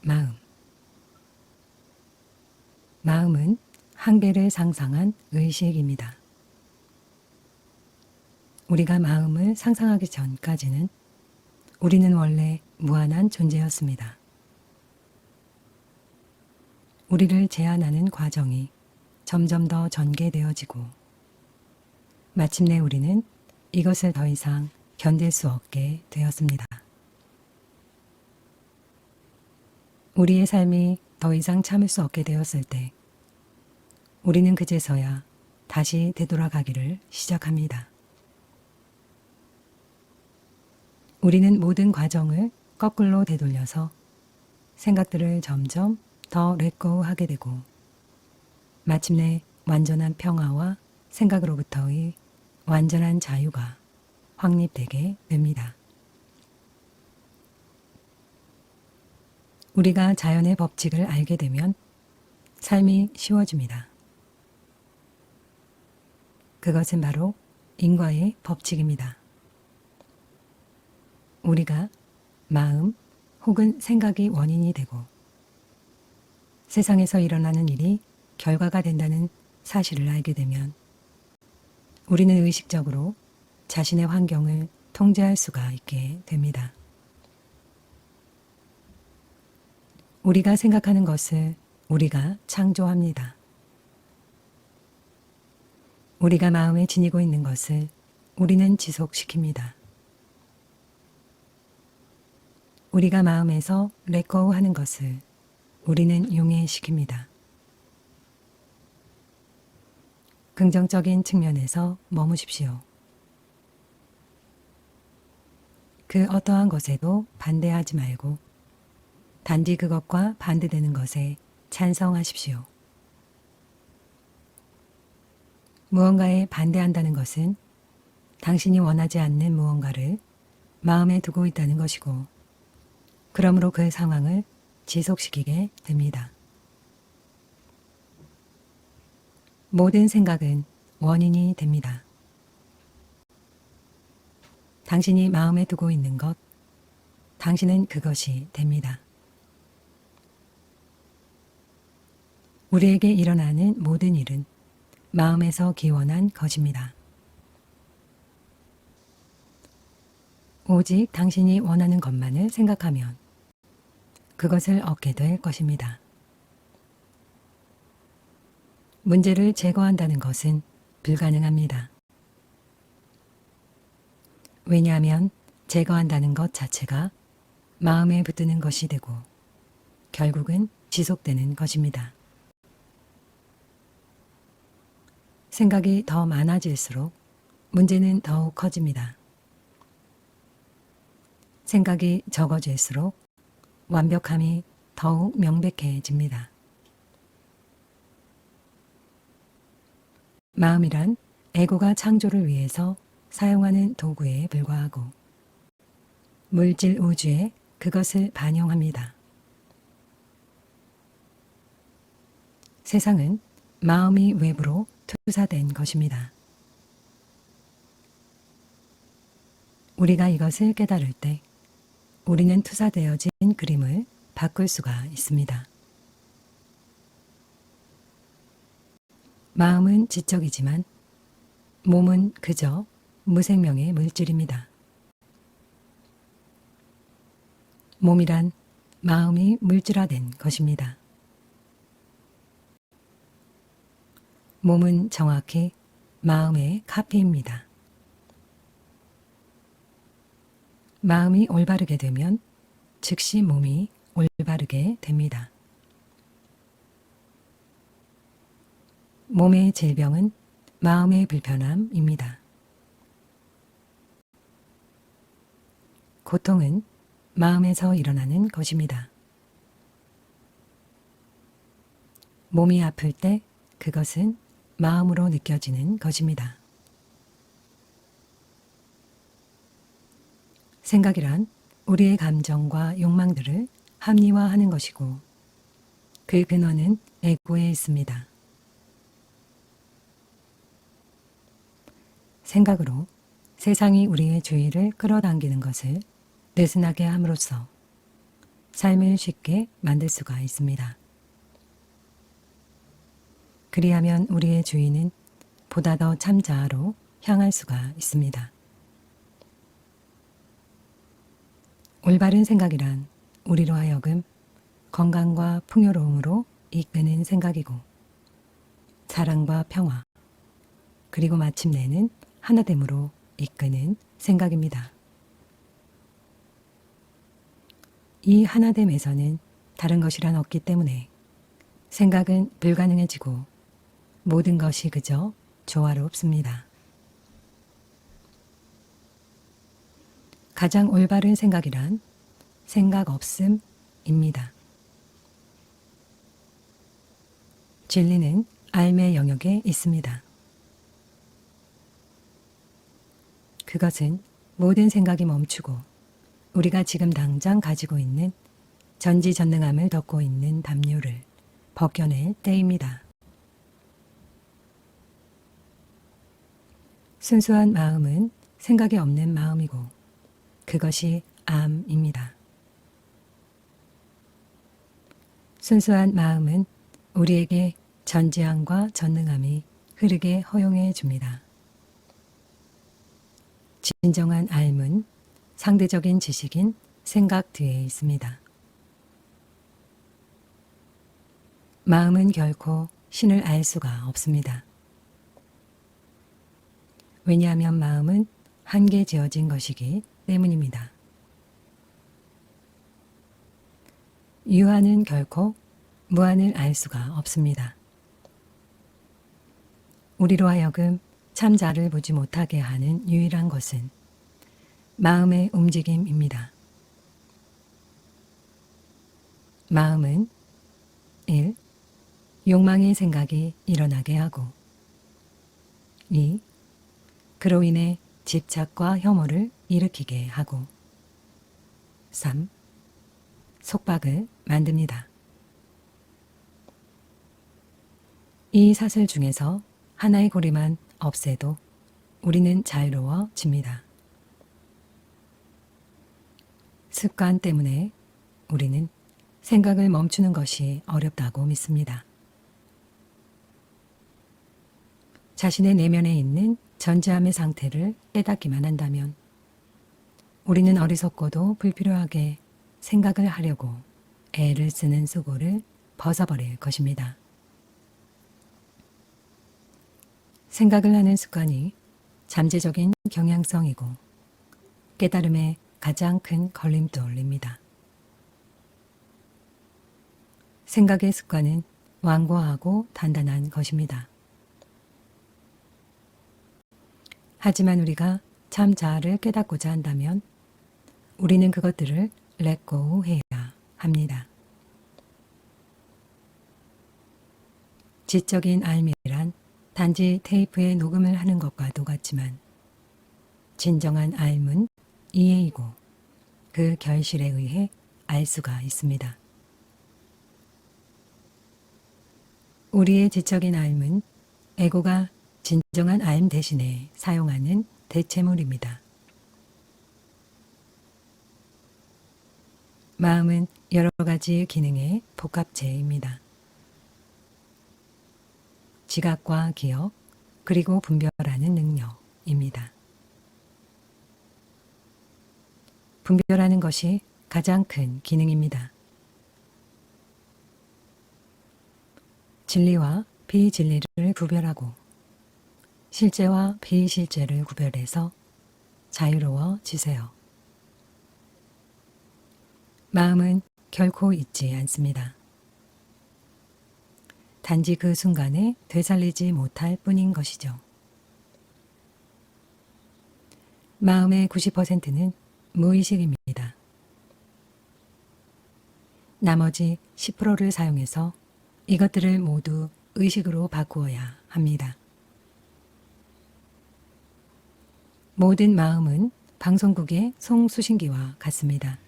마음. 마음은 한계를 상상한 의식입니다. 우리가 마음을 상상하기 전까지는 우리는 원래 무한한 존재였습니다. 우리를 제한하는 과정이 점점 더 전개되어지고 마침내 우리는 이것을 더 이상 견딜 수 없게 되었습니다. 우리의 삶이 더 이상 참을 수 없게 되었을 때 우리는 그제서야 다시 되돌아가기를 시작합니다. 우리는 모든 과정을 거꾸로 되돌려서 생각들을 점점 더 렛고하게 되고 마침내 완전한 평화와 생각으로부터의 완전한 자유가 확립되게 됩니다. 우리가 자연의 법칙을 알게 되면 삶이 쉬워집니다. 그것은 바로 인과의 법칙입니다. 우리가 마음 혹은 생각이 원인이 되고 세상에서 일어나는 일이 결과가 된다는 사실을 알게 되면 우리는 의식적으로 자신의 환경을 통제할 수가 있게 됩니다. 우리가 생각하는 것을 우리가 창조합니다. 우리가 마음에 지니고 있는 것을 우리는 지속시킵니다. 우리가 마음에서 렛고우 하는 것을 우리는 용해시킵니다. 긍정적인 측면에서 머무십시오. 그 어떠한 것에도 반대하지 말고 단지 그것과 반대되는 것에 찬성하십시오. 무언가에 반대한다는 것은 당신이 원하지 않는 무언가를 마음에 두고 있다는 것이고 그러므로 그 상황을 지속시키게 됩니다. 모든 생각은 원인이 됩니다. 당신이 마음에 두고 있는 것, 당신은 그것이 됩니다. 우리에게 일어나는 모든 일은 마음에서 기원한 것입니다. 오직 당신이 원하는 것만을 생각하면 그것을 얻게 될 것입니다. 문제를 제거한다는 것은 불가능합니다. 왜냐하면 제거한다는 것 자체가 마음에 붙드는 것이 되고 결국은 지속되는 것입니다. 생각이 더 많아질수록 문제는 더욱 커집니다. 생각이 적어질수록 완벽함이 더욱 명백해집니다. 마음이란 에고가 창조를 위해서 사용하는 도구에 불과하고 물질 우주에 그것을 반영합니다. 세상은 마음이 외부로 투사된 것입니다. 우리가 이것을 깨달을 때 우리는 투사되어진 그림을 바꿀 수가 있습니다. 마음은 지적이지만 몸은 그저 무생명의 물질입니다. 몸이란 마음이 물질화된 것입니다. 몸은 정확히 마음의 카피입니다. 마음이 올바르게 되면 즉시 몸이 올바르게 됩니다. 몸의 질병은 마음의 불편함입니다. 고통은 마음에서 일어나는 것입니다. 몸이 아플 때 그것은 마음으로 느껴지는 것입니다. 생각이란 우리의 감정과 욕망들을 합리화하는 것이고 그 근원은 에고에 있습니다. 생각으로 세상이 우리의 주의를 끌어당기는 것을 느슨하게 함으로써 삶을 쉽게 만들 수가 있습니다. 그리하면 우리의 주인은 보다 더 참자아로 향할 수가 있습니다. 올바른 생각이란 우리로 하여금 건강과 풍요로움으로 이끄는 생각이고 사랑과 평화 그리고 마침내는 하나됨으로 이끄는 생각입니다. 이 하나됨에서는 다른 것이란 없기 때문에 생각은 불가능해지고 모든 것이 그저 조화롭습니다. 가장 올바른 생각이란 생각 없음입니다. 진리는 알의 영역에 있습니다. 그것은 모든 생각이 멈추고 우리가 지금 당장 가지고 있는 전지전능함을 덮고 있는 담요를 벗겨낼 때입니다. 순수한 마음은 생각이 없는 마음이고 그것이 암입니다. 순수한 마음은 우리에게 전지함과 전능함이 흐르게 허용해 줍니다. 진정한 알은 상대적인 지식인 생각 뒤에 있습니다. 마음은 결코 신을 알 수가 없습니다. 왜냐하면 마음은 한계 지어진 것이기 때문입니다. 유한은 결코 무한을 알 수가 없습니다. 우리로 하여금 참자를 보지 못하게 하는 유일한 것은 마음의 움직임입니다. 마음은 1. 욕망의 생각이 일어나게 하고 2. 그로 인해 집착과 혐오를 일으키게 하고 3. 속박을 만듭니다. 이 사슬 중에서 하나의 고리만 없애도 우리는 자유로워집니다. 습관 때문에 우리는 생각을 멈추는 것이 어렵다고 믿습니다. 자신의 내면에 있는 전지함의 상태를 깨닫기만 한다면 우리는 어리석고도 불필요하게 생각을 하려고 애를 쓰는 수고를 벗어버릴 것입니다. 생각을 하는 습관이 잠재적인 경향성이고 깨달음의 가장 큰 걸림돌입니다. 생각의 습관은 완고하고 단단한 것입니다. 하지만 우리가 참 자아를 깨닫고자 한다면 우리는 그것들을 let go 해야 합니다. 지적인 알미란 단지 테이프에 녹음을 하는 것과 똑같지만 진정한 알은 이해이고 그 결실에 의해 알 수가 있습니다. 우리의 지적인 알은 에고가 진정한 알 대신에 사용하는 대체물입니다. 마음은 여러 가지 기능의 복합체입니다. 지각과 기억, 그리고 분별하는 능력입니다. 분별하는 것이 가장 큰 기능입니다. 진리와 비진리를 구별하고 실제와 비실제를 구별해서 자유로워지세요. 마음은 결코 잊지 않습니다. 단지 그 순간에 되살리지 못할 뿐인 것이죠. 마음의 90%는 무의식입니다. 나머지 10%를 사용해서 이것들을 모두 의식으로 바꾸어야 합니다. 모든 마음은 방송국의 송수신기와 같습니다.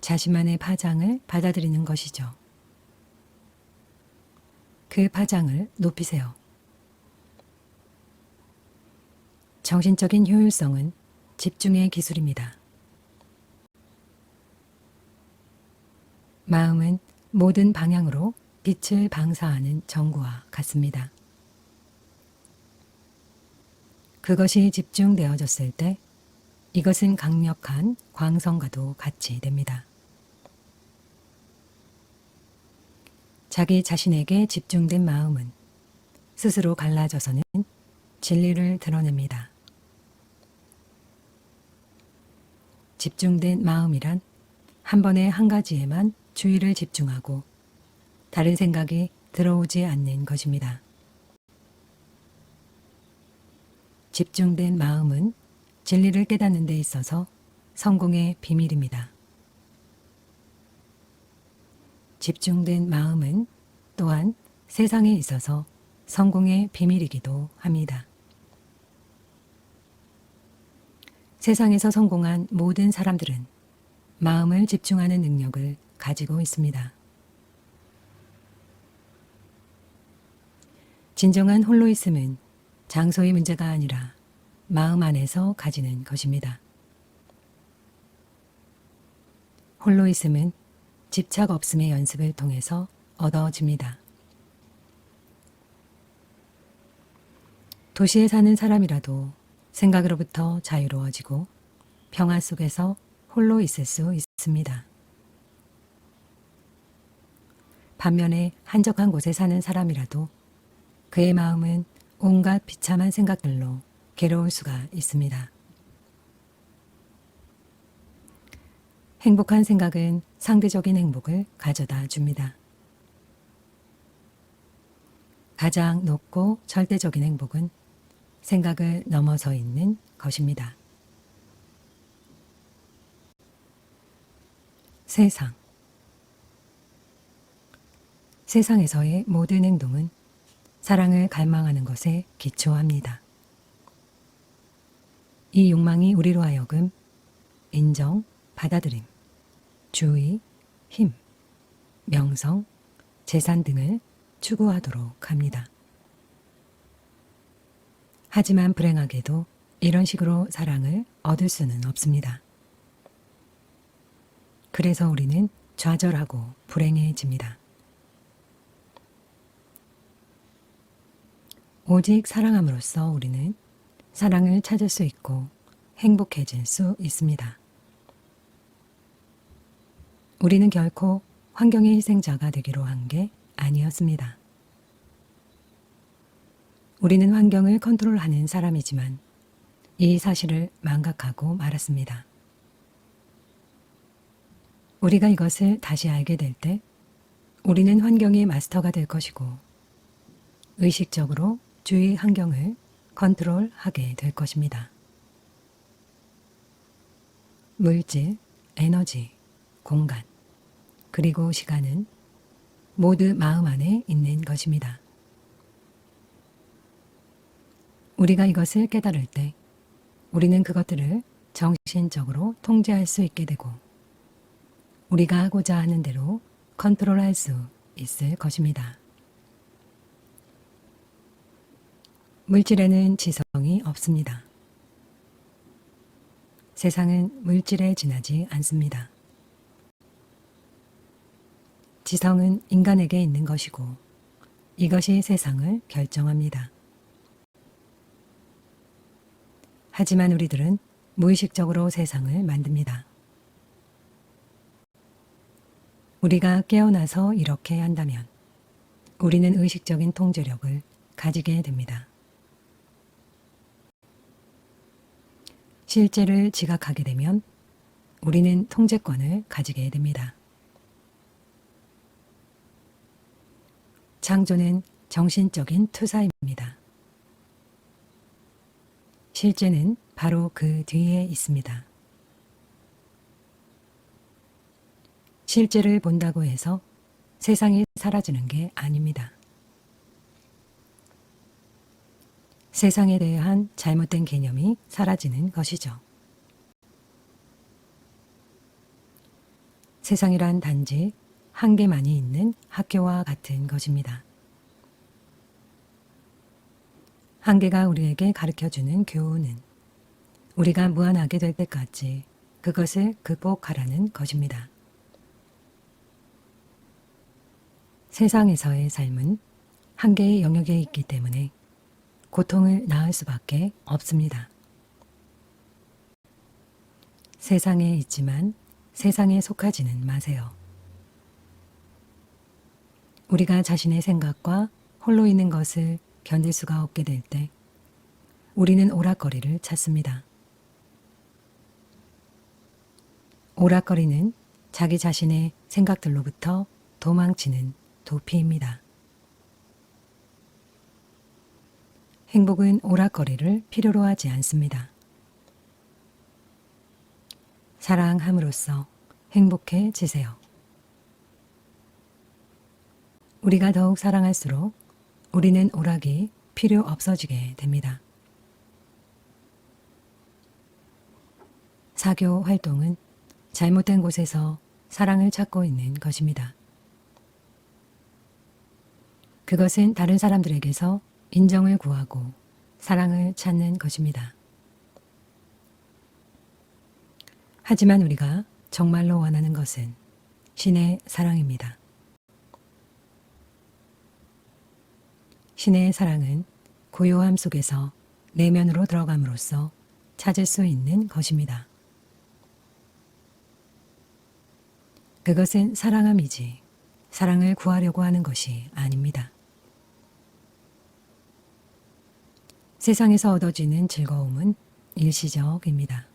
자신만의 파장을 받아들이는 것이죠. 그 파장을 높이세요. 정신적인 효율성은 집중의 기술입니다. 마음은 모든 방향으로 빛을 방사하는 전구와 같습니다. 그것이 집중되어졌을 때 이것은 강력한 광선과도 같이 됩니다. 자기 자신에게 집중된 마음은 스스로 갈라져서는 진리를 드러냅니다. 집중된 마음이란 한 번에 한 가지에만 주의를 집중하고 다른 생각이 들어오지 않는 것입니다. 집중된 마음은 진리를 깨닫는 데 있어서 성공의 비밀입니다. 집중된 마음은 또한 세상에 있어서 성공의 비밀이기도 합니다. 세상에서 성공한 모든 사람들은 마음을 집중하는 능력을 가지고 있습니다. 진정한 홀로 있음은 장소의 문제가 아니라 마음 안에서 가지는 것입니다. 홀로 있음은 집착 없음의 연습을 통해서 얻어집니다. 도시에 사는 사람이라도 생각으로부터 자유로워지고 평화 속에서 홀로 있을 수 있습니다. 반면에 한적한 곳에 사는 사람이라도 그의 마음은 온갖 비참한 생각들로 괴로울 수가 있습니다. 행복한 생각은 상대적인 행복을 가져다 줍니다. 가장 높고 절대적인 행복은 생각을 넘어서 있는 것입니다. 세상. 세상에서의 모든 행동은 사랑을 갈망하는 것에 기초합니다. 이 욕망이 우리로 하여금 인정, 받아들임, 주의, 힘, 명성, 재산 등을 추구하도록 합니다. 하지만 불행하게도 이런 식으로 사랑을 얻을 수는 없습니다. 그래서 우리는 좌절하고 불행해집니다. 오직 사랑함으로써 우리는 사랑을 찾을 수 있고 행복해질 수 있습니다. 우리는 결코 환경의 희생자가 되기로 한 게 아니었습니다. 우리는 환경을 컨트롤하는 사람이지만 이 사실을 망각하고 말았습니다. 우리가 이것을 다시 알게 될 때 우리는 환경의 마스터가 될 것이고 의식적으로 주위 환경을 컨트롤하게 될 것입니다. 물질, 에너지, 공간, 그리고 시간은 모두 마음 안에 있는 것입니다. 우리가 이것을 깨달을 때 우리는 그것들을 정신적으로 통제할 수 있게 되고 우리가 하고자 하는 대로 컨트롤할 수 있을 것입니다. 물질에는 지성이 없습니다. 세상은 물질에 지나지 않습니다. 지성은 인간에게 있는 것이고 이것이 세상을 결정합니다. 하지만 우리들은 무의식적으로 세상을 만듭니다. 우리가 깨어나서 이렇게 한다면 우리는 의식적인 통제력을 가지게 됩니다. 실제를 지각하게 되면 우리는 통제권을 가지게 됩니다. 창조는 정신적인 투사입니다. 실제는 바로 그 뒤에 있습니다. 실제를 본다고 해서 세상이 사라지는 게 아닙니다. 세상에 대한 잘못된 개념이 사라지는 것이죠. 세상이란 단지 한계만이 있는 학교와 같은 것입니다. 한계가 우리에게 가르쳐주는 교훈은 우리가 무한하게 될 때까지 그것을 극복하라는 것입니다. 세상에서의 삶은 한계의 영역에 있기 때문에 고통을 낳을 수밖에 없습니다. 세상에 있지만 세상에 속하지는 마세요. 우리가 자신의 생각과 홀로 있는 것을 견딜 수가 없게 될 때 우리는 오락거리를 찾습니다. 오락거리는 자기 자신의 생각들로부터 도망치는 도피입니다. 행복은 오락거리를 필요로 하지 않습니다. 사랑함으로써 행복해지세요. 우리가 더욱 사랑할수록 우리는 오락이 필요 없어지게 됩니다. 사교 활동은 잘못된 곳에서 사랑을 찾고 있는 것입니다. 그것은 다른 사람들에게서 인정을 구하고 사랑을 찾는 것입니다. 하지만 우리가 정말로 원하는 것은 신의 사랑입니다. 신의 사랑은 고요함 속에서 내면으로 들어감으로써 찾을 수 있는 것입니다. 그것은 사랑함이지 사랑을 구하려고 하는 것이 아닙니다. 세상에서 얻어지는 즐거움은 일시적입니다.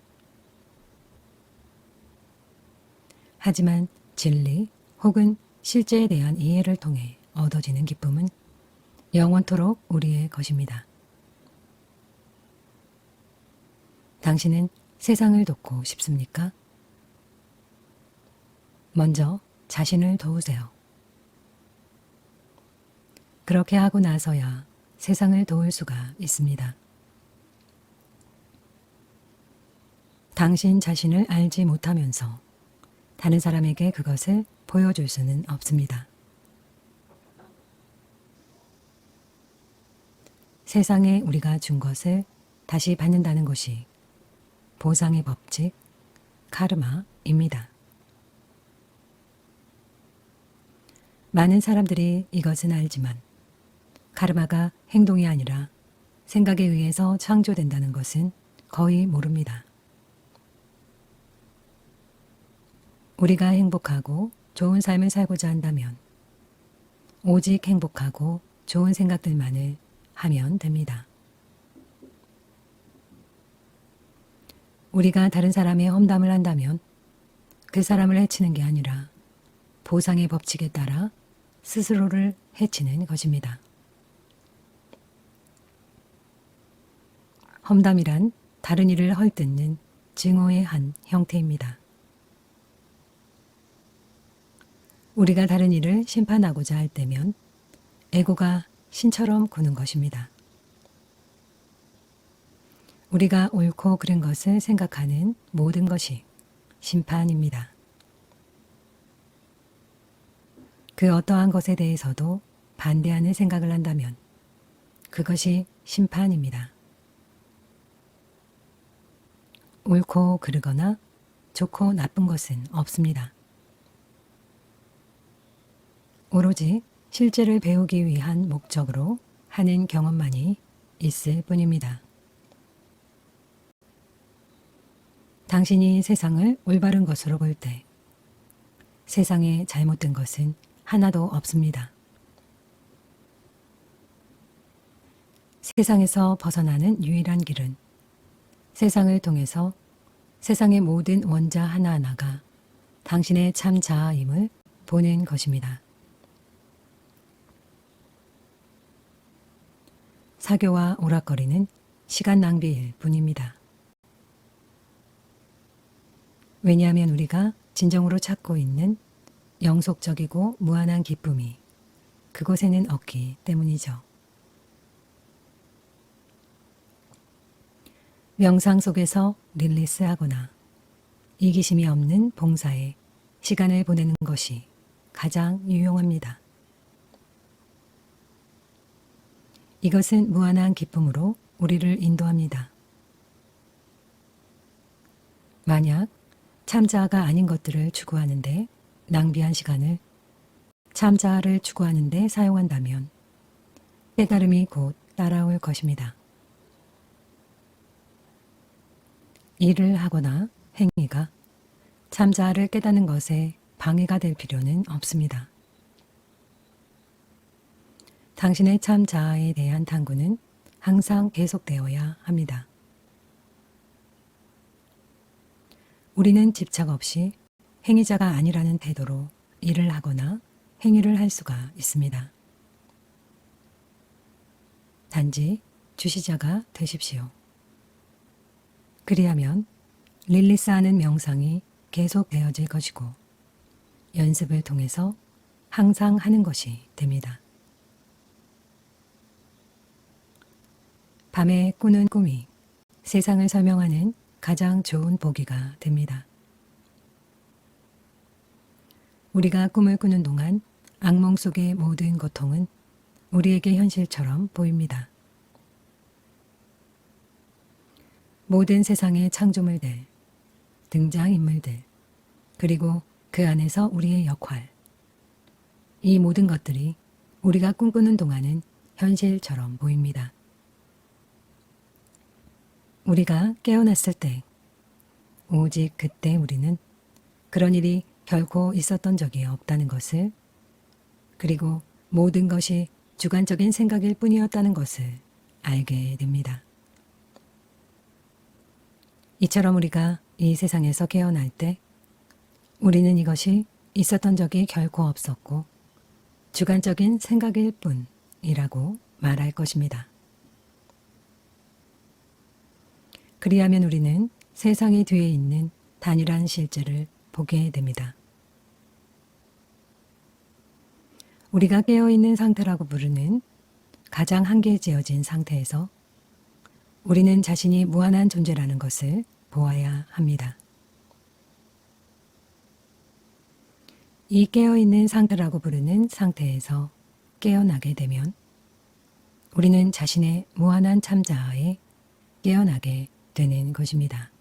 하지만 진리 혹은 실제에 대한 이해를 통해 얻어지는 기쁨은 영원토록 우리의 것입니다. 당신은 세상을 돕고 싶습니까? 먼저 자신을 도우세요. 그렇게 하고 나서야 세상을 도울 수가 있습니다. 당신 자신을 알지 못하면서 다른 사람에게 그것을 보여줄 수는 없습니다. 세상에 우리가 준 것을 다시 받는다는 것이 보상의 법칙, 카르마입니다. 많은 사람들이 이것은 알지만 카르마가 행동이 아니라 생각에 의해서 창조된다는 것은 거의 모릅니다. 우리가 행복하고 좋은 삶을 살고자 한다면 오직 행복하고 좋은 생각들만을 하면 됩니다. 우리가 다른 사람의 험담을 한다면 그 사람을 해치는 게 아니라 보상의 법칙에 따라 스스로를 해치는 것입니다. 험담이란 다른 이를 헐뜯는 증오의 한 형태입니다. 우리가 다른 이를 심판하고자 할 때면 에고가 신처럼 구는 것입니다. 우리가 옳고 그른 것을 생각하는 모든 것이 심판입니다. 그 어떠한 것에 대해서도 반대하는 생각을 한다면 그것이 심판입니다. 옳고 그르거나 좋고 나쁜 것은 없습니다. 오로지 실제를 배우기 위한 목적으로 하는 경험만이 있을 뿐입니다. 당신이 세상을 올바른 것으로 볼 때 세상에 잘못된 것은 하나도 없습니다. 세상에서 벗어나는 유일한 길은 세상을 통해서 세상의 모든 원자 하나하나가 당신의 참 자아임을 보는 것입니다. 사교와 오락거리는 시간 낭비일 뿐입니다. 왜냐하면 우리가 진정으로 찾고 있는 영속적이고 무한한 기쁨이 그곳에는 없기 때문이죠. 명상 속에서 릴리스하거나 이기심이 없는 봉사에 시간을 보내는 것이 가장 유용합니다. 이것은 무한한 기쁨으로 우리를 인도합니다. 만약 참자가 아닌 것들을 추구하는데 낭비한 시간을 참자아를 추구하는 데 사용한다면 깨달음이 곧 따라올 것입니다. 일을 하거나 행위가 참자아를 깨닫는 것에 방해가 될 필요는 없습니다. 당신의 참자아에 대한 탐구는 항상 계속되어야 합니다. 우리는 집착 없이 행위자가 아니라는 태도로 일을 하거나 행위를 할 수가 있습니다. 단지 주시자가 되십시오. 그리하면 릴리스하는 명상이 계속되어질 것이고 연습을 통해서 항상 하는 것이 됩니다. 밤에 꾸는 꿈이 세상을 설명하는 가장 좋은 보기가 됩니다. 우리가 꿈을 꾸는 동안 악몽 속의 모든 고통은 우리에게 현실처럼 보입니다. 모든 세상의 창조물들, 등장인물들, 그리고 그 안에서 우리의 역할, 이 모든 것들이 우리가 꿈꾸는 동안은 현실처럼 보입니다. 우리가 깨어났을 때, 오직 그때 우리는 그런 일이 결코 있었던 적이 없다는 것을, 그리고 모든 것이 주관적인 생각일 뿐이었다는 것을 알게 됩니다. 이처럼 우리가 이 세상에서 깨어날 때 우리는 이것이 있었던 적이 결코 없었고 주관적인 생각일 뿐이라고 말할 것입니다. 그리하면 우리는 세상의 뒤에 있는 단일한 실제를 보게 됩니다. 우리가 깨어있는 상태라고 부르는 가장 한계지어진 상태에서 우리는 자신이 무한한 존재라는 것을 보아야 합니다. 이 깨어있는 상태라고 부르는 상태에서 깨어나게 되면 우리는 자신의 무한한 참자아에 깨어나게 되는 것입니다.